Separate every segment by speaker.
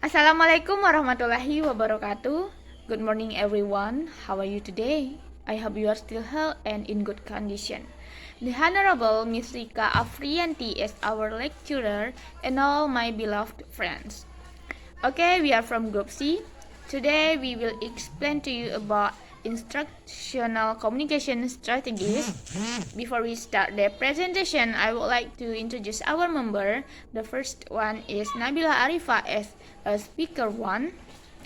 Speaker 1: Assalamualaikum warahmatullahi wabarakatuh. Good morning everyone. How are you today? I hope you are still healthy and in good condition. The Honorable Miss Rika Afrianti is our lecturer and all my beloved friends. Okay, we are from Group C. Today we will explain to you about instructional communication strategies. Before we start the presentation, I would like to introduce our member. The first one is Nabila Arifa as a speaker 1.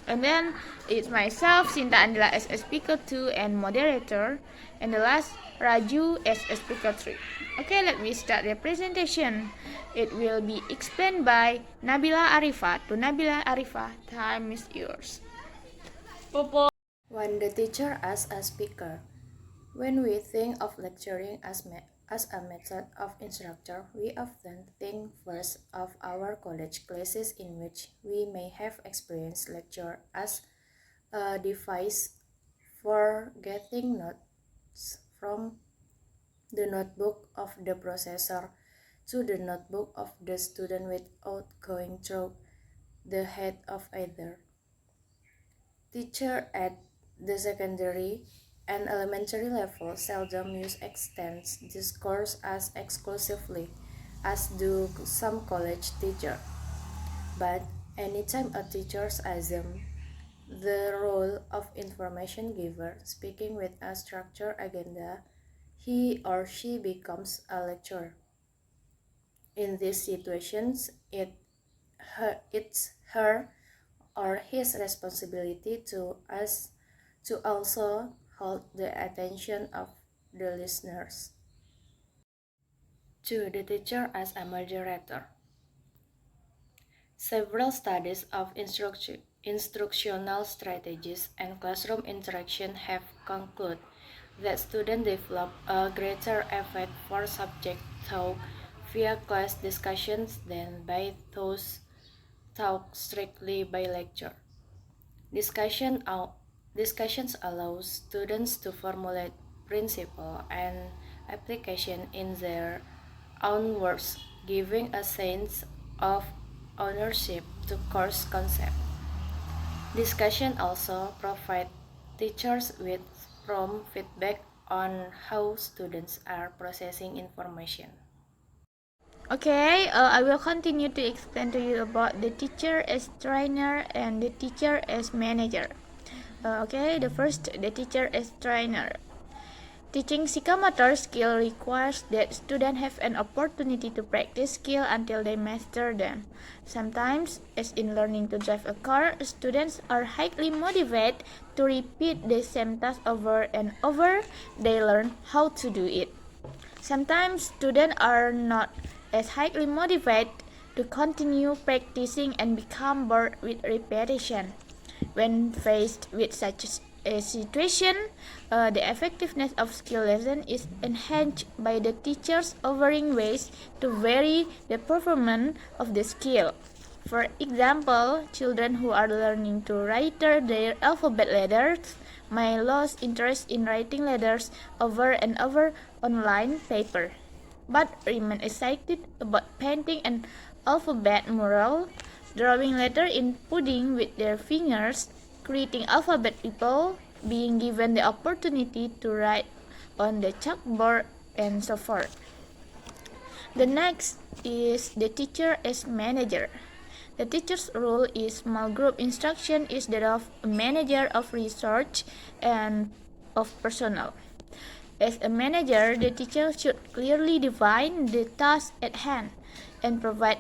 Speaker 1: And then it's myself, Sinta Andilla as a speaker 2 and moderator. And the last, Rajuu as a speaker 3. Okay, let me start the presentation. It will be explained by Nabila Arifa. To Nabila Arifa, time is yours.
Speaker 2: When the teacher as a speaker. When we think of lecturing as a method of instructor, we often think first of our college classes in which we may have experienced lecture as a device for getting notes from the notebook of the professor to the notebook of the student without going through the head of either. Teacher at the secondary and elementary level seldom use extends discourse as exclusively as do some college teachers. But anytime a teacher assumes the role of information giver, speaking with a structured agenda, he or she becomes a lecturer. In these situations, it's her or his responsibility to also hold the attention of the listeners. 2. The teacher as a moderator. Several studies of instructional strategies and classroom interaction have concluded that students develop a greater effect for subject taught via class discussions than by those taught strictly by lecture. Discussions allow students to formulate principle and application in their own words, giving a sense of ownership to course concept. Discussion also provide teachers with prompt feedback on how students are processing information.
Speaker 1: Okay, I will continue to explain to you about the teacher as trainer and the teacher as manager. The teacher as trainer. Teaching psychomotor skill requires that students have an opportunity to practice skill until they master them. Sometimes, as in learning to drive a car, students are highly motivated to repeat the same task over and over. They learn how to do it. Sometimes students are not as highly motivated to continue practicing and become bored with repetition. When faced with such a situation, the effectiveness of skill lesson is enhanced by the teachers offering ways to vary the performance of the skill. For example, children who are learning to write their alphabet letters may lose interest in writing letters over and over on line paper, but remain excited about painting an alphabet mural, drawing letters in pudding with their fingers, creating alphabet people, being given the opportunity to write on the chalkboard, and so forth. The next is the teacher as manager. The teacher's role is small group instruction is that of a manager of research and of personnel. As a manager, the teacher should clearly define the task at hand and provide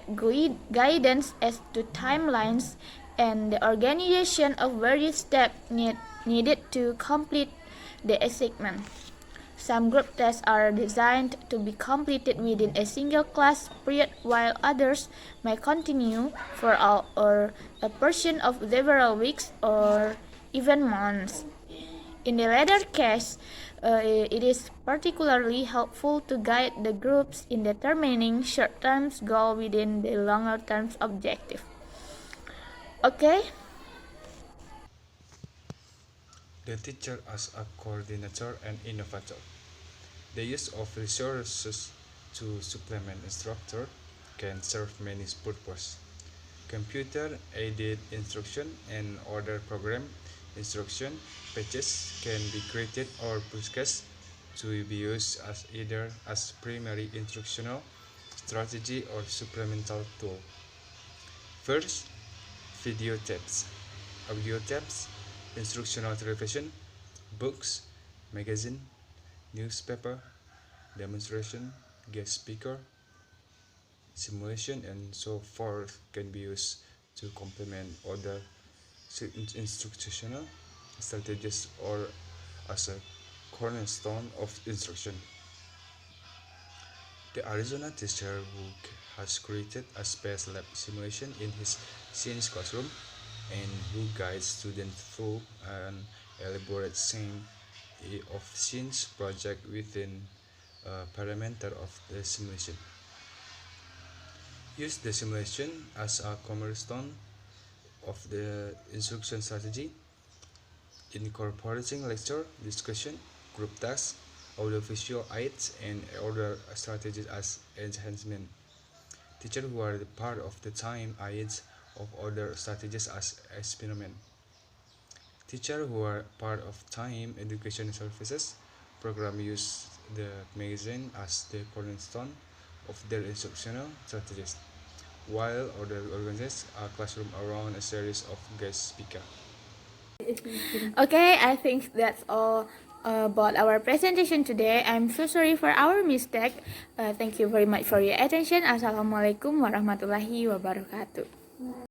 Speaker 1: guidance as to timelines and the organization of various steps needed to complete the assignment. Some group tests are designed to be completed within a single class period, while others may continue for all or a portion of several weeks or even months. In the latter case, it is particularly helpful to guide the groups in determining short-term goals within the longer-term objective. Okay?
Speaker 3: The teacher as a coordinator and innovator. The use of resources to supplement instructor can serve many purposes. Computer-aided instruction and other program instruction patches can be created or packaged to be used as either as primary instructional strategy or supplemental tool. First, video tapes, audio tapes, instructional television, books, magazine, newspaper, demonstration, guest speaker, simulation, and so forth can be used to complement other instructional strategies or as a cornerstone of instruction. The Arizona teacher who has created a space lab simulation in his science classroom and who guides students through an elaborate scene of science project within a parameter of the simulation. Use the simulation as a cornerstone of the instruction strategy, incorporating lecture, discussion, group tasks, audiovisual aids, and other strategies as enhancement. Teachers who are part of the time aids of other strategies as experiment. Teachers who are part of time education services program use the magazine as the cornerstone of their instructional strategies, while other organize a classroom around a series of guest speakers.
Speaker 1: Okay, I think that's all about our presentation today. I'm so sorry for our mistake. Thank you very much for your attention. Assalamualaikum warahmatullahi wabarakatuh.